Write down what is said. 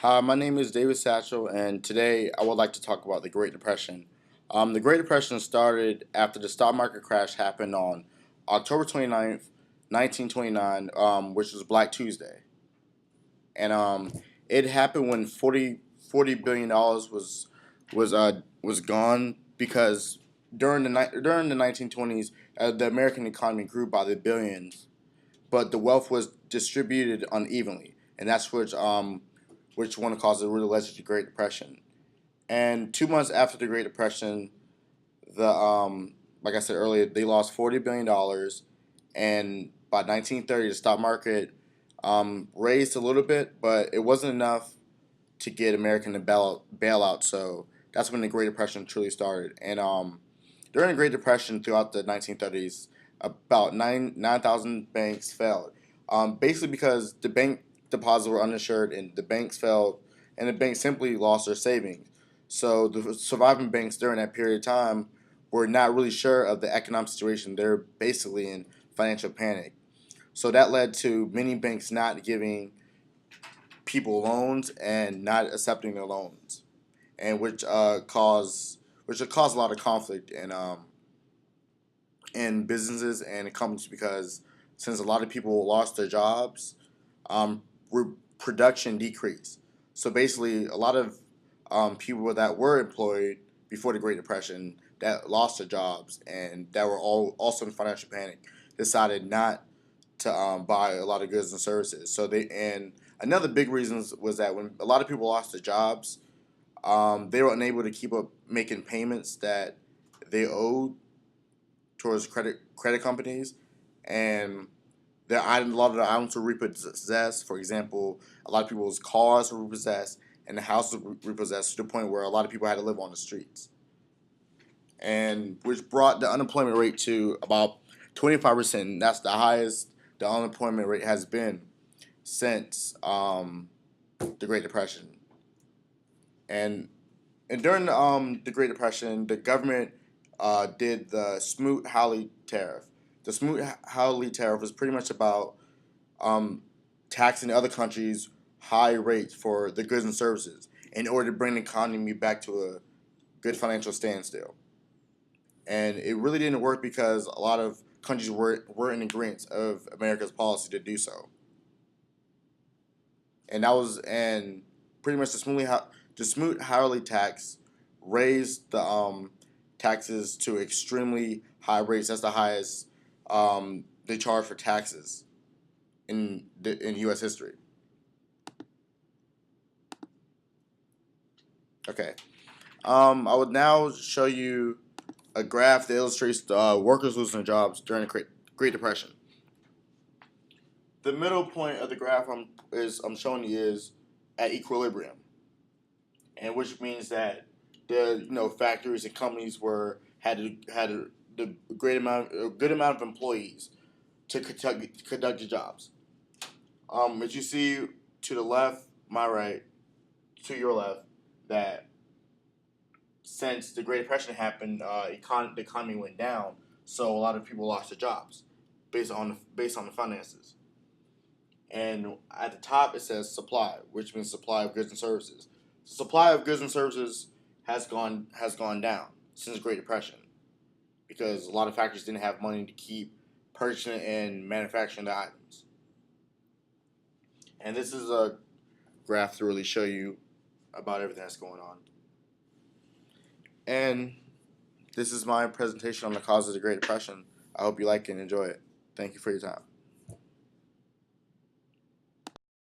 Hi, my name is David Satchell, and today I would like to talk about the Great Depression. The Great Depression started after the stock market crash happened on October 29th, 1929, which was Black Tuesday. And it happened when $40 billion was gone because during the 1920s, the American economy grew by the billions, but the wealth was distributed unevenly, and that's which one caused what led to the Great Depression. And 2 months after the Great Depression, the like I said earlier, they lost $40 billion, and by 1930, the stock market raised a little bit, but it wasn't enough to get American to bail out. So that's when the Great Depression truly started. And during the Great Depression, throughout the 1930s, about 9,000 banks failed. Basically because the bank deposits were uninsured and the banks failed, and the banks simply lost their savings. So the surviving banks during that period of time were not really sure of the economic situation. They're basically in financial panic. So that led to many banks not giving people loans and not accepting their loans, and which caused a lot of conflict in businesses and companies because since a lot of people lost their jobs, um, production decreased. So basically, a lot of people that were employed before the Great Depression that lost their jobs and that were all also in financial panic decided not to buy a lot of goods and services. And another big reason was that when a lot of people lost their jobs, they were unable to keep up making payments that they owed towards credit companies, and a lot of the items were repossessed. For example, a lot of people's cars were repossessed, and the houses were repossessed to the point where a lot of people had to live on the streets, and which brought the unemployment rate to about 25%. That's the highest the unemployment rate has been since the Great Depression. And and during the Great Depression, the government did the Smoot-Hawley tariff. The Smoot-Hawley tariff was pretty much about um, taxing other countries high rates for the goods and services in order to bring the economy back to a good financial standstill. And it really didn't work because a lot of countries were in agreement of America's policy to do so. And pretty much the Smoot-Hawley tax raised the taxes to extremely high rates. That's the highest they charge for taxes in U.S. history. Okay. I would now show you a graph that illustrates the workers losing their jobs during the Great Depression. The middle point of the graph I'm showing you is at equilibrium, and which means that the factories and companies had the a good amount of employees to conduct the jobs. As you see to the left, my right, to your left, that since the Great Depression happened, the economy went down, so a lot of people lost their jobs based on the finances. And at the top it says supply, which means supply of goods and services. The supply of goods and services has gone down since the Great Depression because a lot of factories didn't have money to keep purchasing and manufacturing the items. And this is a graph to really show you about everything that's going on. And this is my presentation on the causes of the Great Depression. I hope you like it and enjoy it. Thank you for your time.